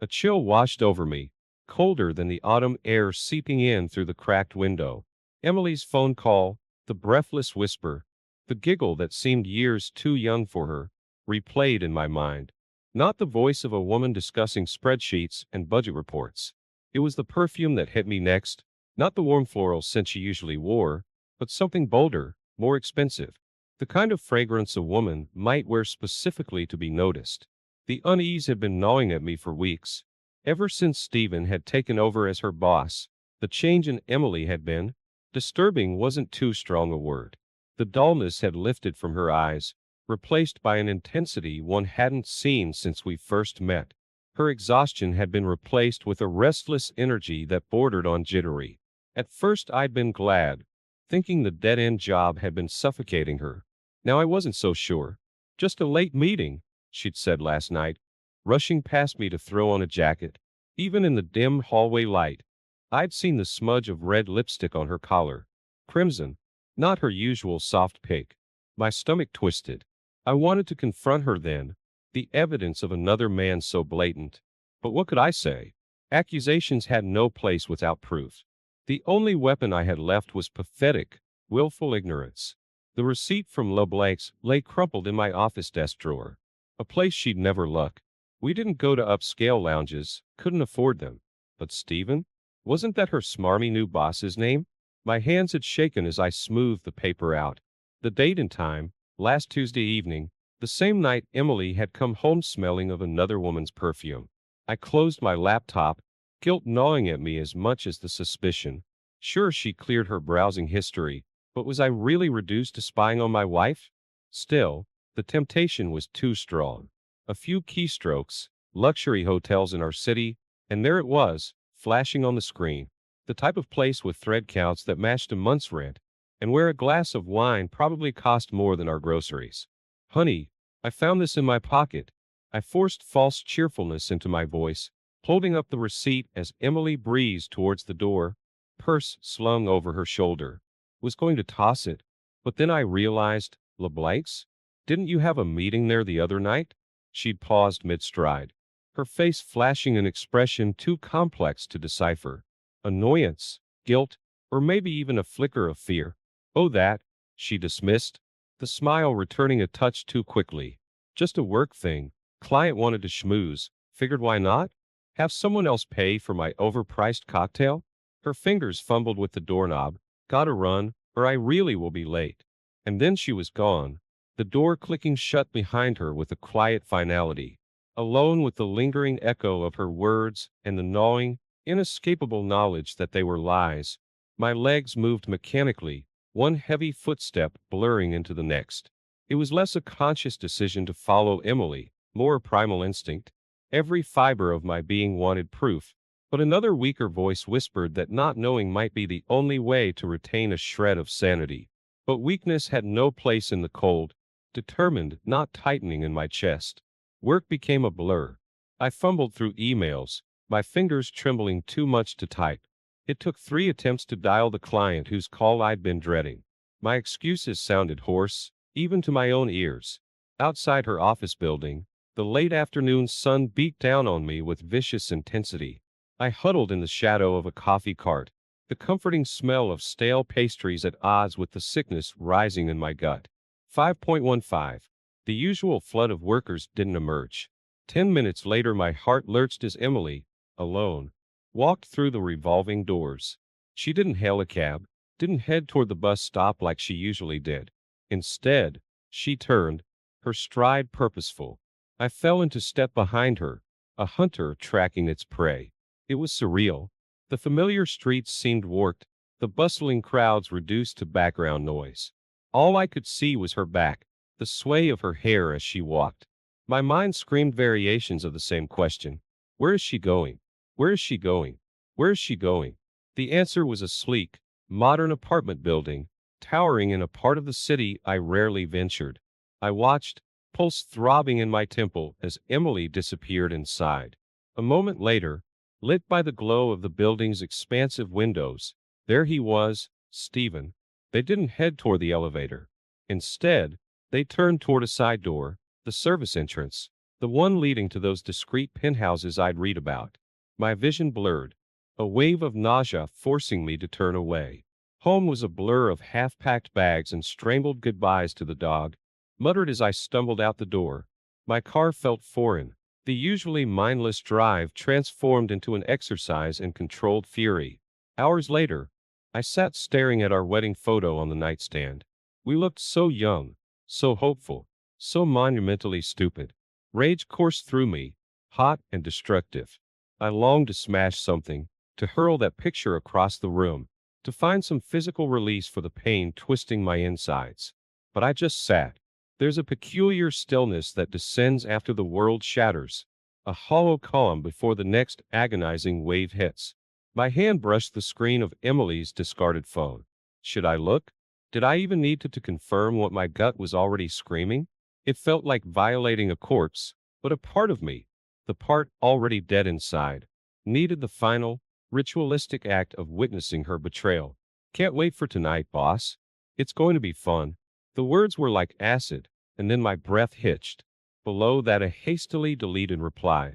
A chill washed over me, colder than the autumn air seeping in through the cracked window. Emily's phone call, the breathless whisper, the giggle that seemed years too young for her, replayed in my mind. Not the voice of a woman discussing spreadsheets and budget reports. It was the perfume that hit me next, not the warm floral scent she usually wore, but something bolder, more expensive. The kind of fragrance a woman might wear specifically to be noticed. The unease had been gnawing at me for weeks. Ever since Stephen had taken over as her boss, the change in Emily had been, disturbing wasn't too strong a word. The dullness had lifted from her eyes, replaced by an intensity one hadn't seen since we first met. Her exhaustion had been replaced with a restless energy that bordered on jittery. At first I'd been glad, thinking the dead-end job had been suffocating her. Now I wasn't so sure. Just a late meeting, she'd said last night, rushing past me to throw on a jacket. Even in the dim hallway light, I'd seen the smudge of red lipstick on her collar. Crimson, not her usual soft pink. My stomach twisted. I wanted to confront her then, the evidence of another man so blatant. But what could I say? Accusations had no place without proof. The only weapon I had left was pathetic, willful ignorance. The receipt from LeBlanc's lay crumpled in my office desk drawer. A place she'd never look. We didn't go to upscale lounges, couldn't afford them. But Stephen? Wasn't that her smarmy new boss's name? My hands had shaken as I smoothed the paper out. The date and time, last Tuesday evening, the same night Emily had come home smelling of another woman's perfume. I closed my laptop, guilt gnawing at me as much as the suspicion. Sure, she cleared her browsing history, but was I really reduced to spying on my wife? Still, the temptation was too strong. A few keystrokes, luxury hotels in our city, and there it was, flashing on the screen. The type of place with thread counts that matched a month's rent, and where a glass of wine probably cost more than our groceries. Honey, I found this in my pocket. I forced false cheerfulness into my voice, holding up the receipt as Emily breezed towards the door, purse slung over her shoulder. Was going to toss it, but then I realized, LeBlanc's? Didn't you have a meeting there the other night? She'd paused mid-stride, her face flashing an expression too complex to decipher. Annoyance, guilt, or maybe even a flicker of fear. Oh, that, she dismissed, the smile returning a touch too quickly. Just a work thing. Client wanted to schmooze. Figured why not? Have someone else pay for my overpriced cocktail? Her fingers fumbled with the doorknob. Gotta run, or I really will be late. And then she was gone, the door clicking shut behind her with a quiet finality. Alone with the lingering echo of her words and the gnawing, inescapable knowledge that they were lies, my legs moved mechanically, one heavy footstep blurring into the next. It was less a conscious decision to follow Emily, more a primal instinct. Every fiber of my being wanted proof, but another weaker voice whispered that not knowing might be the only way to retain a shred of sanity. But weakness had no place in the cold, determined, not tightening in my chest. Work became a blur. I fumbled through emails, my fingers trembling too much to type. It took 3 attempts to dial the client whose call I'd been dreading. My excuses sounded hoarse, even to my own ears. Outside her office building, the late afternoon sun beat down on me with vicious intensity. I huddled in the shadow of a coffee cart, the comforting smell of stale pastries at odds with the sickness rising in my gut. 5.15. The usual flood of workers didn't emerge. 10 minutes later my heart lurched as Emily, alone, walked through the revolving doors. She didn't hail a cab, didn't head toward the bus stop like she usually did. Instead, she turned, her stride purposeful. I fell into step behind her, a hunter tracking its prey. It was surreal. The familiar streets seemed warped, the bustling crowds reduced to background noise. All I could see was her back, the sway of her hair as she walked. My mind screamed variations of the same question. Where is she going? Where is she going? Where is she going? The answer was a sleek, modern apartment building, towering in a part of the city I rarely ventured. I watched, pulse throbbing in my temple, as Emily disappeared inside. A moment later, lit by the glow of the building's expansive windows, there he was, Stephen. They didn't head toward the elevator. Instead, they turned toward a side door, the service entrance. The one leading to those discreet penthouses I'd read about. My vision blurred, a wave of nausea forcing me to turn away. Home was a blur of half-packed bags and strangled goodbyes to the dog, muttered as I stumbled out the door. My car felt foreign. The usually mindless drive transformed into an exercise in controlled fury. Hours later, I sat staring at our wedding photo on the nightstand. We looked so young, so hopeful, so monumentally stupid. Rage coursed through me, hot and destructive. I longed to smash something, to hurl that picture across the room, to find some physical release for the pain twisting my insides. But I just sat. There's a peculiar stillness that descends after the world shatters, a hollow calm before the next agonizing wave hits. My hand brushed the screen of Emily's discarded phone. Should I look? Did I even need to confirm what my gut was already screaming? It felt like violating a corpse, but a part of me, the part already dead inside, needed the final, ritualistic act of witnessing her betrayal. Can't wait for tonight, boss. It's going to be fun. The words were like acid, and then my breath hitched. Below that, a hastily deleted reply.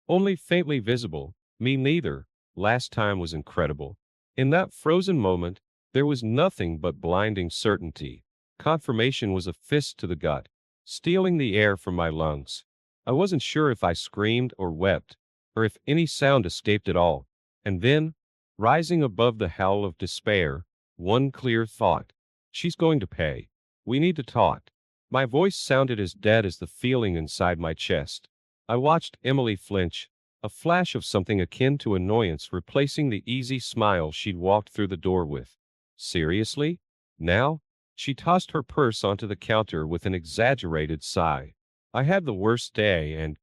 Only faintly visible, me neither. Last time was incredible. In that frozen moment, there was nothing but blinding certainty. Confirmation was a fist to the gut, stealing the air from my lungs. I wasn't sure if I screamed or wept, or if any sound escaped at all. And then, rising above the howl of despair, one clear thought. She's going to pay. We need to talk. My voice sounded as dead as the feeling inside my chest. I watched Emily flinch, a flash of something akin to annoyance replacing the easy smile she'd walked through the door with. Seriously? Now? She tossed her purse onto the counter with an exaggerated sigh. I had the worst day and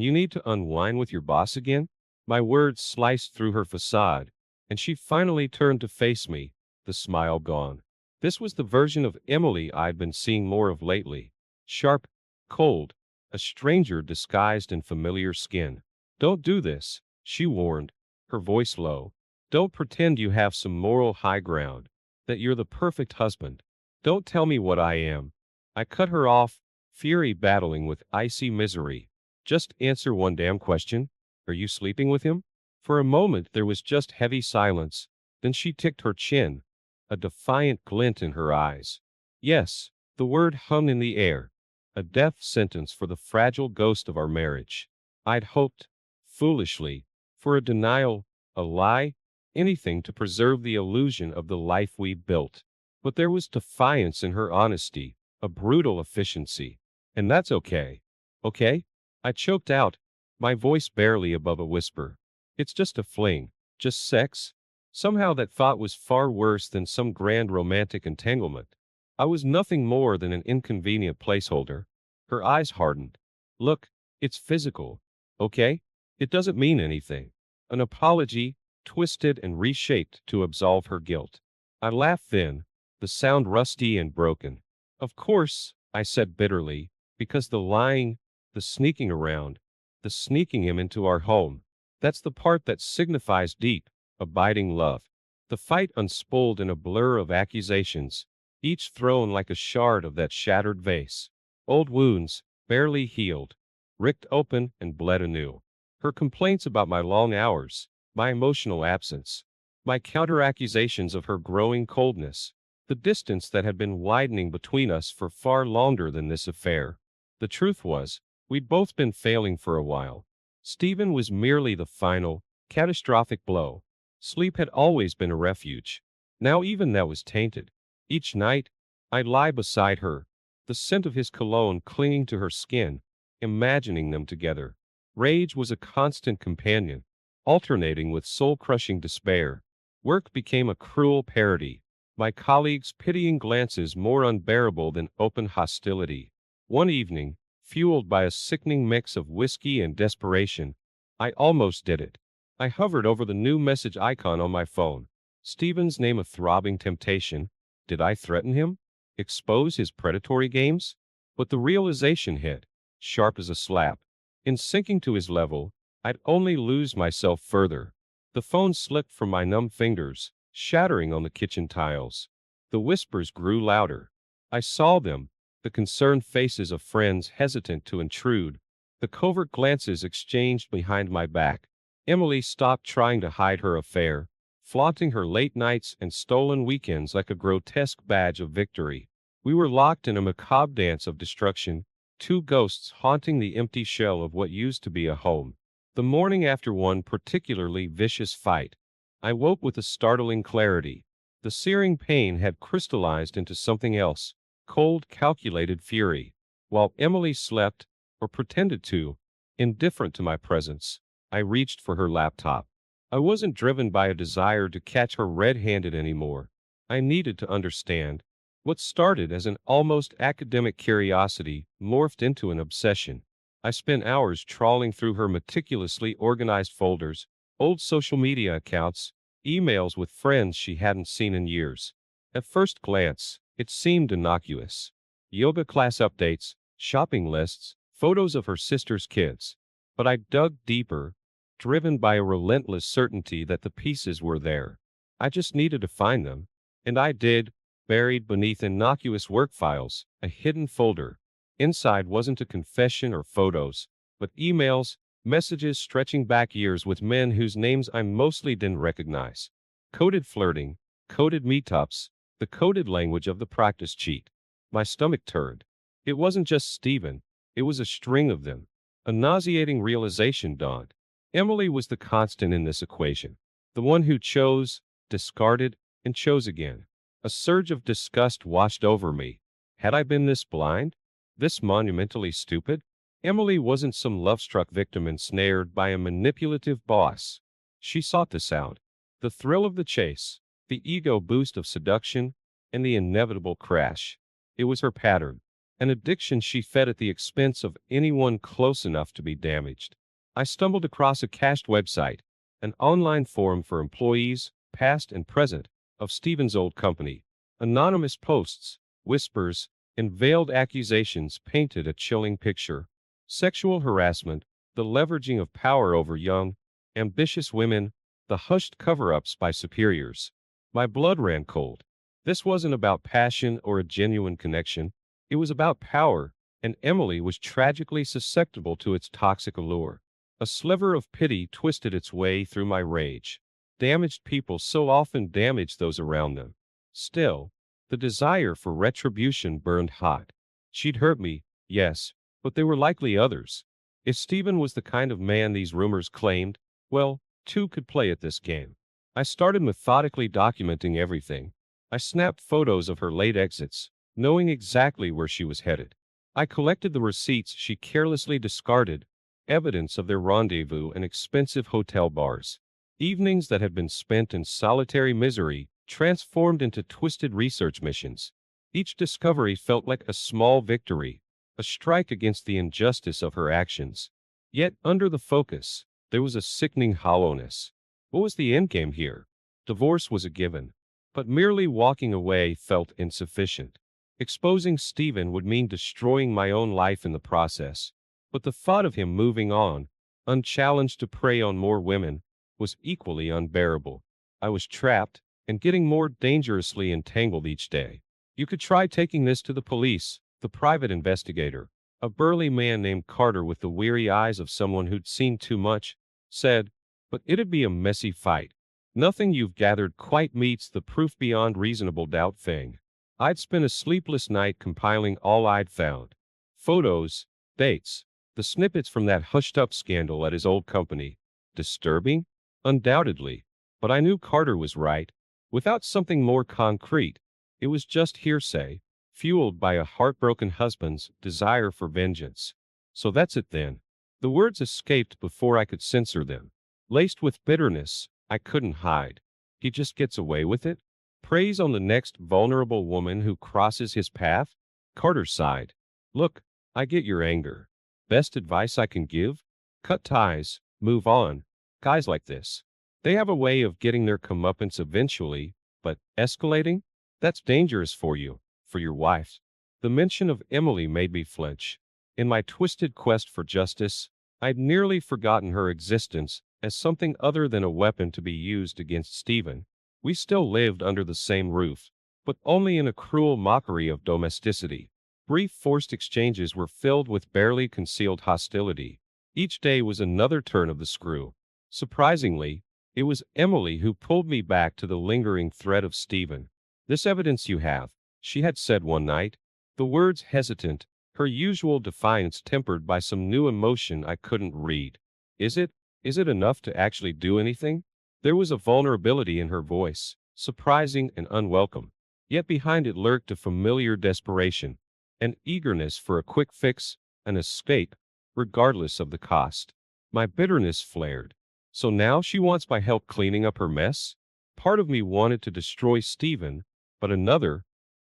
you need to unwind with your boss again? My words sliced through her facade, and she finally turned to face me, the smile gone. This was the version of Emily I'd been seeing more of lately. Sharp, cold, a stranger disguised in familiar skin. Don't do this, she warned, her voice low. Don't pretend you have some moral high ground, that you're the perfect husband. Don't tell me what I am. I cut her off, fury battling with icy misery. Just answer one damn question. Are you sleeping with him? For a moment there was just heavy silence. Then she ticked her chin, a defiant glint in her eyes. Yes, the word hung in the air. A death sentence for the fragile ghost of our marriage. I'd hoped, foolishly, for a denial, a lie, anything to preserve the illusion of the life we built. But there was defiance in her honesty, a brutal efficiency. And that's okay. Okay? I choked out, my voice barely above a whisper. It's just a fling, just sex. Somehow that thought was far worse than some grand romantic entanglement. I was nothing more than an inconvenient placeholder. Her eyes hardened. Look, it's physical, okay? It doesn't mean anything. An apology, twisted and reshaped to absolve her guilt. I laughed then, the sound rusty and broken. Of course, I said bitterly, because the lying, the sneaking around, the sneaking him into our home, that's the part that signifies deep, abiding love. The fight unspooled in a blur of accusations, each thrown like a shard of that shattered vase. Old wounds, barely healed, ripped open and bled anew. Her complaints about my long hours, my emotional absence, my counter-accusations of her growing coldness, the distance that had been widening between us for far longer than this affair. The truth was, we'd both been failing for a while. Stephen was merely the final, catastrophic blow. Sleep had always been a refuge. Now even that was tainted. Each night, I'd lie beside her, the scent of his cologne clinging to her skin, imagining them together. Rage was a constant companion, alternating with soul-crushing despair. Work became a cruel parody, my colleagues' pitying glances more unbearable than open hostility. One evening, fueled by a sickening mix of whiskey and desperation, I almost did it. I hovered over the new message icon on my phone. Stephen's name a throbbing temptation. Did I threaten him? Expose his predatory games? But the realization hit, sharp as a slap. In sinking to his level, I'd only lose myself further. The phone slipped from my numb fingers, shattering on the kitchen tiles. The whispers grew louder. I saw them, the concerned faces of friends hesitant to intrude, The covert glances exchanged behind my back. Emily stopped trying to hide her affair, flaunting her late nights and stolen weekends like a grotesque badge of victory. We were locked in a macabre dance of destruction, two ghosts haunting the empty shell of what used to be a home. The morning after one particularly vicious fight, I woke with a startling clarity. The searing pain had crystallized into something else, cold, calculated fury. While Emily slept, or pretended to, indifferent to my presence, I reached for her laptop. I wasn't driven by a desire to catch her red-handed anymore. I needed to understand. What started as an almost academic curiosity morphed into an obsession. I spent hours trawling through her meticulously organized folders, old social media accounts, emails with friends she hadn't seen in years. At first glance, it seemed innocuous. Yoga class updates, shopping lists, photos of her sister's kids. But I dug deeper, driven by a relentless certainty that the pieces were there. I just needed to find them. And I did, buried beneath innocuous work files, a hidden folder. Inside wasn't a confession or photos, but emails, messages stretching back years with men whose names I mostly didn't recognize. Coded flirting, coded meetups, the coded language of the practice cheat. My stomach turned. It wasn't just Stephen, it was a string of them. A nauseating realization dawned. Emily was the constant in this equation. The one who chose, discarded, and chose again. A surge of disgust washed over me. Had I been this blind? This monumentally stupid? Emily wasn't some love-struck victim ensnared by a manipulative boss. She sought this out. The thrill of the chase, the ego boost of seduction, and the inevitable crash. It was her pattern, an addiction she fed at the expense of anyone close enough to be damaged. I stumbled across a cached website, an online forum for employees, past and present, of Stephen's old company. Anonymous posts, whispers, and veiled accusations painted a chilling picture. Sexual harassment, the leveraging of power over young, ambitious women, the hushed cover-ups by superiors. My blood ran cold. This wasn't about passion or a genuine connection. It was about power, and Emily was tragically susceptible to its toxic allure. A sliver of pity twisted its way through my rage. Damaged people so often damage those around them. Still, the desire for retribution burned hot. She'd hurt me, yes, but there were likely others. If Stephen was the kind of man these rumors claimed, well, two could play at this game. I started methodically documenting everything. I snapped photos of her late exits, knowing exactly where she was headed. I collected the receipts she carelessly discarded, evidence of their rendezvous in expensive hotel bars. Evenings that had been spent in solitary misery transformed into twisted research missions. Each discovery felt like a small victory, a strike against the injustice of her actions. Yet under the focus, there was a sickening hollowness. What was the endgame here? Divorce was a given, but merely walking away felt insufficient. Exposing Stephen would mean destroying my own life in the process. But the thought of him moving on, unchallenged to prey on more women, was equally unbearable. I was trapped, and getting more dangerously entangled each day. You could try taking this to the police, the private investigator, a burly man named Carter with the weary eyes of someone who'd seen too much, said, but it'd be a messy fight. Nothing you've gathered quite meets the proof beyond reasonable doubt thing. I'd spent a sleepless night compiling all I'd found. Photos, dates, the snippets from that hushed-up scandal at his old company. Disturbing? Undoubtedly. But I knew Carter was right. Without something more concrete, it was just hearsay, fueled by a heartbroken husband's desire for vengeance. So that's it then. The words escaped before I could censor them. Laced with bitterness, I couldn't hide. He just gets away with it? Preys on the next vulnerable woman who crosses his path? Carter sighed. Look, I get your anger. Best advice I can give? Cut ties, move on. Guys like this, they have a way of getting their comeuppance eventually, but escalating? That's dangerous for you, for your wife. The mention of Emily made me flinch. In my twisted quest for justice, I'd nearly forgotten her existence as something other than a weapon to be used against Stephen. We still lived under the same roof, but only in a cruel mockery of domesticity. Brief forced exchanges were filled with barely concealed hostility. Each day was another turn of the screw. Surprisingly, it was Emily who pulled me back to the lingering thread of Stephen. "This evidence you have," she had said one night, the words hesitant, her usual defiance tempered by some new emotion I couldn't read. Is it? Is it enough to actually do anything?" There was a vulnerability in her voice, surprising and unwelcome. Yet behind it lurked a familiar desperation, an eagerness for a quick fix, an escape, regardless of the cost. My bitterness flared. So now she wants my help cleaning up her mess? Part of me wanted to destroy Stephen, but another,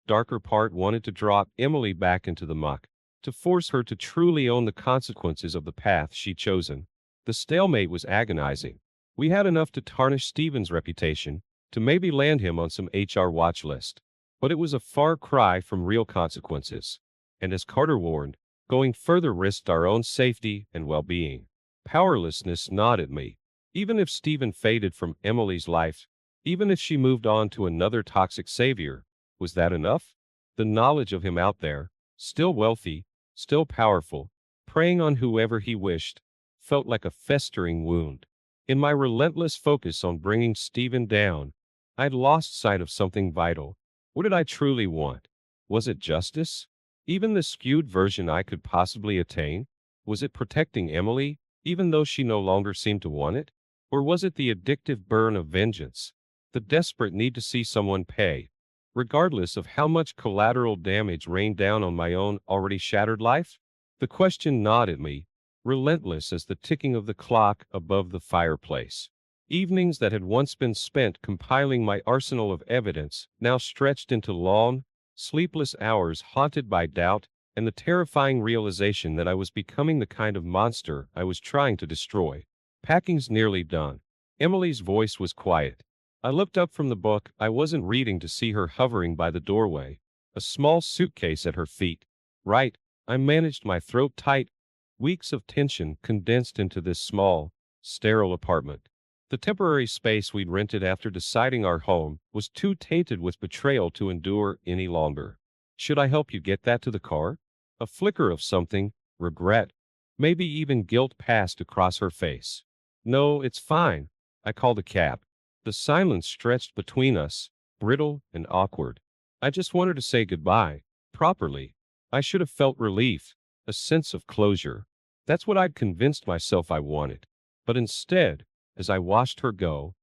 darker part wanted to drop Emily back into the muck, to force her to truly own the consequences of the path she'd chosen. The stalemate was agonizing. We had enough to tarnish Stephen's reputation, to maybe land him on some HR watch list. But it was a far cry from real consequences. And as Carter warned, going further risked our own safety and well-being. Powerlessness gnawed at me. Even if Stephen faded from Emily's life, even if she moved on to another toxic savior, was that enough? The knowledge of him out there, still wealthy, still powerful, preying on whoever he wished, felt like a festering wound. In my relentless focus on bringing Stephen down, I'd lost sight of something vital. What did I truly want? Was it justice? Even the skewed version I could possibly attain? Was it protecting Emily, even though she no longer seemed to want it? Or was it the addictive burn of vengeance, the desperate need to see someone pay, regardless of how much collateral damage rained down on my own already shattered life? The question gnawed at me, relentless as the ticking of the clock above the fireplace. Evenings that had once been spent compiling my arsenal of evidence now stretched into long, sleepless hours haunted by doubt and the terrifying realization that I was becoming the kind of monster I was trying to destroy. Packing's nearly done. Emily's voice was quiet. I looked up from the book I wasn't reading to see her hovering by the doorway, a small suitcase at her feet. Right, I managed my throat tight, weeks of tension condensed into this small, sterile apartment. The temporary space we'd rented after deciding our home was too tainted with betrayal to endure any longer. "Should I help you get that to the car?" A flicker of something, regret, maybe even guilt passed across her face. "No, it's fine." I called a cab. The silence stretched between us, brittle and awkward. I just wanted to say goodbye, properly. I should have felt relief, a sense of closure. That's what I'd convinced myself I wanted. But instead, as I watched her go,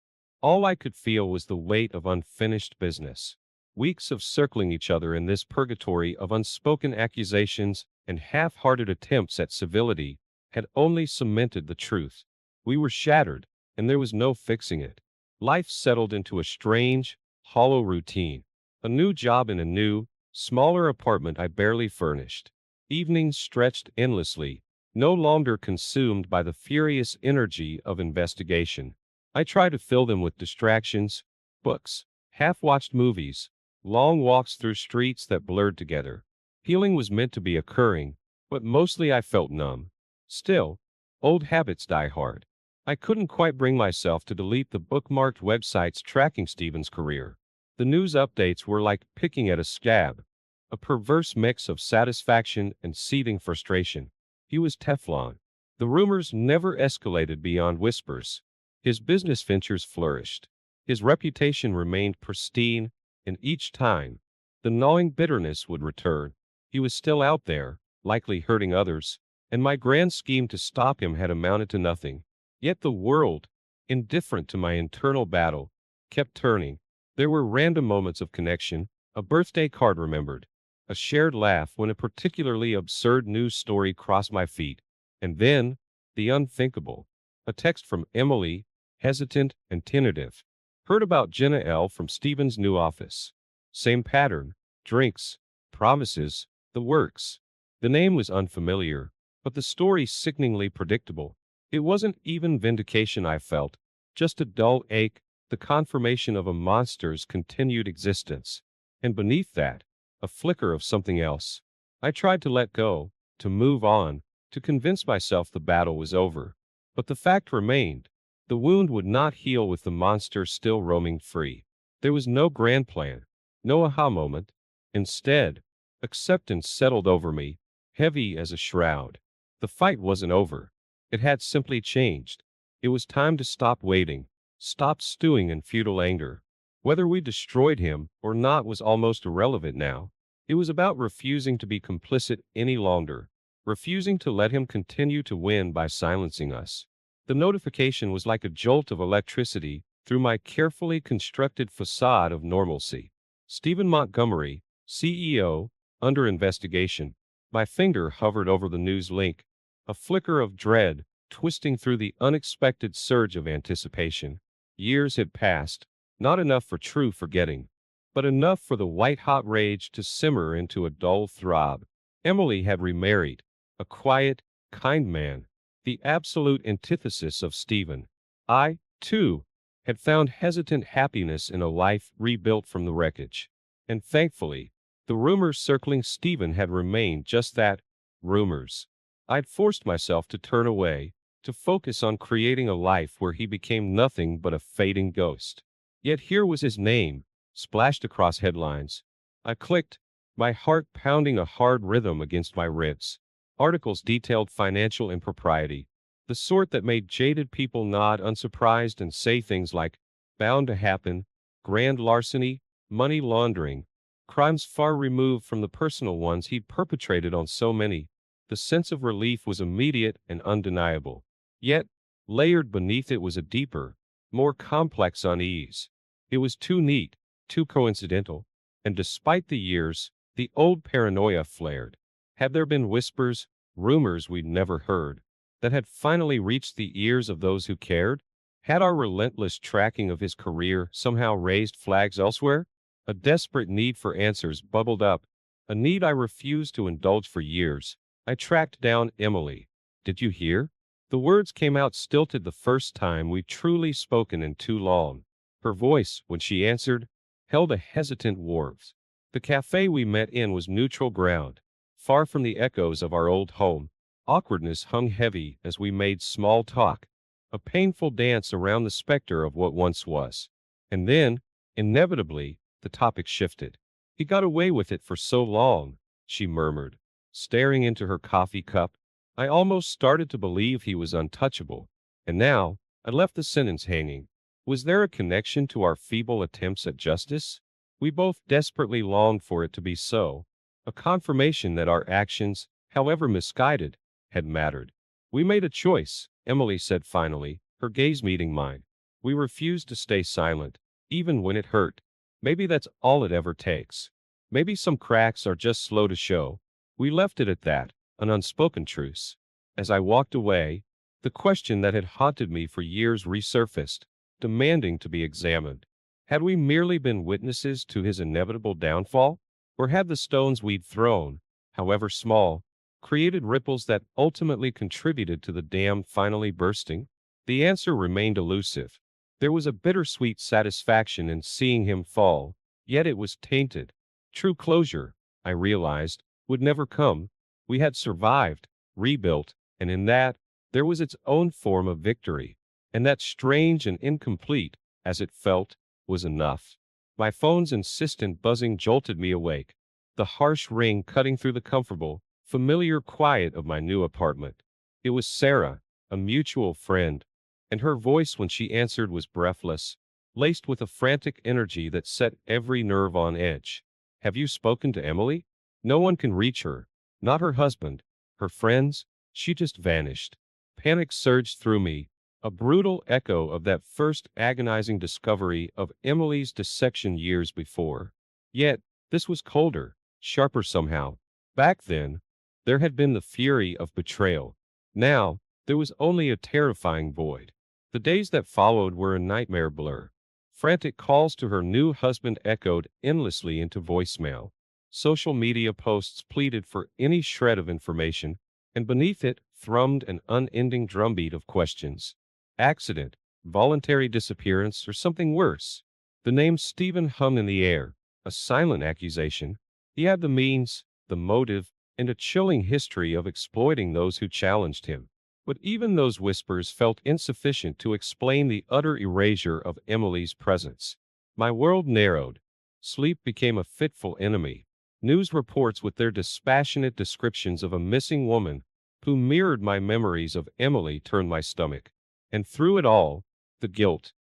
all I could feel was the weight of unfinished business. Weeks of circling each other in this purgatory of unspoken accusations and half-hearted attempts at civility had only cemented the truth. We were shattered, and there was no fixing it. Life settled into a strange, hollow routine. A new job in a new, smaller apartment I barely furnished. Evenings stretched endlessly, no longer consumed by the furious energy of investigation. I tried to fill them with distractions, books, half-watched movies, long walks through streets that blurred together. Healing was meant to be occurring, but mostly I felt numb. Still, old habits die hard. I couldn't quite bring myself to delete the bookmarked websites tracking Stephen's career. The news updates were like picking at a scab, a perverse mix of satisfaction and seething frustration. He was Teflon. The rumors never escalated beyond whispers. His business ventures flourished. His reputation remained pristine, and each time, the gnawing bitterness would return. He was still out there, likely hurting others, and my grand scheme to stop him had amounted to nothing. Yet the world, indifferent to my internal battle, kept turning. There were random moments of connection, a birthday card remembered, a shared laugh when a particularly absurd news story crossed my feed, and then, the unthinkable, a text from Emily, hesitant and tentative. "Heard about Jenna L. from Stephen's new office. Same pattern, drinks, promises, the works." The name was unfamiliar, but the story sickeningly predictable. It wasn't even vindication I felt, just a dull ache, the confirmation of a monster's continued existence. And beneath that, a flicker of something else. I tried to let go, to move on, to convince myself the battle was over. But the fact remained. The wound would not heal with the monster still roaming free. There was no grand plan, no aha moment. Instead, Acceptance settled over me, heavy as a shroud. The fight wasn't over. It had simply changed. It was time to stop waiting, stop stewing in futile anger. Whether we destroyed him or not was almost irrelevant now. It was about refusing to be complicit any longer, refusing to let him continue to win by silencing us. The notification was like a jolt of electricity through my carefully constructed facade of normalcy. Stephen Montgomery, CEO, under investigation. My finger hovered over the news link, a flicker of dread twisting through the unexpected surge of anticipation. Years had passed, not enough for true forgetting, but enough for the white-hot rage to simmer into a dull throb. Emily had remarried, a quiet, kind man, the absolute antithesis of Stephen. I, too, had found hesitant happiness in a life rebuilt from the wreckage. And thankfully, the rumors circling Stephen had remained just that, rumors. I'd forced myself to turn away, to focus on creating a life where he became nothing but a fading ghost. Yet here was his name, splashed across headlines. I clicked, my heart pounding a hard rhythm against my ribs. Articles detailed financial impropriety, the sort that made jaded people nod unsurprised and say things like, bound to happen, grand larceny, money laundering, crimes far removed from the personal ones he'd perpetrated on so many. The sense of relief was immediate and undeniable. Yet, layered beneath it was a deeper, more complex unease. It was too neat, too coincidental, and despite the years, the old paranoia flared. Had there been whispers, rumors we'd never heard, that had finally reached the ears of those who cared? Had our relentless tracking of his career somehow raised flags elsewhere? A desperate need for answers bubbled up, a need I refused to indulge for years. I tracked down Emily. Did you hear? The words came out stilted the first time we'd truly spoken in too long. Her voice, when she answered, held a hesitant warmth. The cafe we met in was neutral ground, far from the echoes of our old home. Awkwardness hung heavy as we made small talk, a painful dance around the specter of what once was. And then, inevitably, the topic shifted. He got away with it for so long, she murmured, staring into her coffee cup. I almost started to believe he was untouchable. And now, I left the sentence hanging. Was there a connection to our feeble attempts at justice? We both desperately longed for it to be so, a confirmation that our actions, however misguided, had mattered. We made a choice, Emily said finally, her gaze meeting mine. We refused to stay silent, even when it hurt. Maybe that's all it ever takes. Maybe some cracks are just slow to show. We left it at that, an unspoken truce. As I walked away, the question that had haunted me for years resurfaced, demanding to be examined. Had we merely been witnesses to his inevitable downfall? Or had the stones we'd thrown, however small, created ripples that ultimately contributed to the dam finally bursting? The answer remained elusive. There was a bittersweet satisfaction in seeing him fall, yet it was tainted. True closure, I realized, would never come. We had survived, rebuilt, and in that, there was its own form of victory. And that strange and incomplete, as it felt, was enough. My phone's insistent buzzing jolted me awake, the harsh ring cutting through the comfortable, familiar quiet of my new apartment. It was Sarah, a mutual friend, and her voice when she answered was breathless, laced with a frantic energy that set every nerve on edge. Have you spoken to Emily? No one can reach her. Not her husband, her friends. She just vanished. Panic surged through me, a brutal echo of that first agonizing discovery of Emily's dissection years before. Yet, this was colder, sharper somehow. Back then, there had been the fury of betrayal. Now, there was only a terrifying void. The days that followed were a nightmare blur. Frantic calls to her new husband echoed endlessly into voicemail. Social media posts pleaded for any shred of information, and beneath it thrummed an unending drumbeat of questions. Accident, voluntary disappearance, or something worse. The name Stephen hung in the air, a silent accusation. He had the means, the motive, and a chilling history of exploiting those who challenged him. But even those whispers felt insufficient to explain the utter erasure of Emily's presence. My world narrowed. Sleep became a fitful enemy. News reports with their dispassionate descriptions of a missing woman who mirrored my memories of Emily turned my stomach. And through it all, the guilt,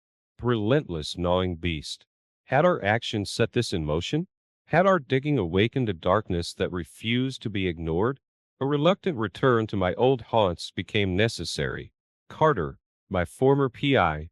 relentless gnawing beast. Had our actions set this in motion? Had our digging awakened a darkness that refused to be ignored? A reluctant return to my old haunts became necessary. Carter, my former PI,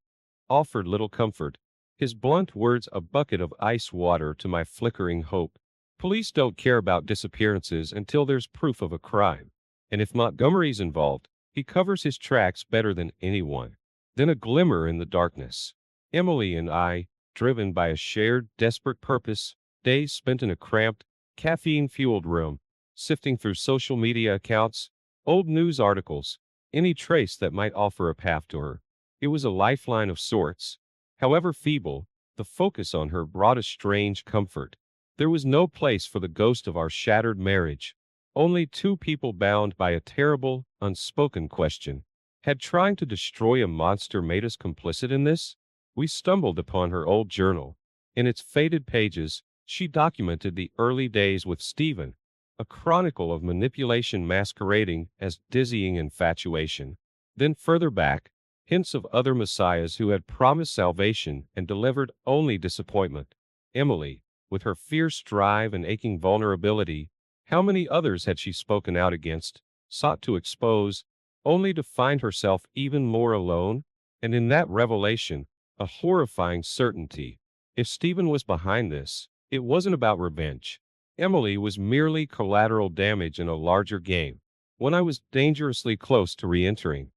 offered little comfort, his blunt words a bucket of ice water to my flickering hope. Police don't care about disappearances until there's proof of a crime. And if Montgomery's involved, he covers his tracks better than anyone. Then a glimmer in the darkness. Emily and I, driven by a shared, desperate purpose, days spent in a cramped, caffeine-fueled room, sifting through social media accounts, old news articles, any trace that might offer a path to her. It was a lifeline of sorts. However feeble, the focus on her brought a strange comfort. There was no place for the ghost of our shattered marriage. Only two people bound by a terrible, unspoken question. Had trying to destroy a monster made us complicit in this? We stumbled upon her old journal. In its faded pages, she documented the early days with Stephen, a chronicle of manipulation masquerading as dizzying infatuation. Then further back, hints of other messiahs who had promised salvation and delivered only disappointment. Emily, with her fierce drive and aching vulnerability, how many others had she spoken out against, sought to expose, only to find herself even more alone? And in that revelation, a horrifying certainty. If Stephen was behind this, it wasn't about revenge. Emily was merely collateral damage in a larger game, one I was dangerously close to re-entering.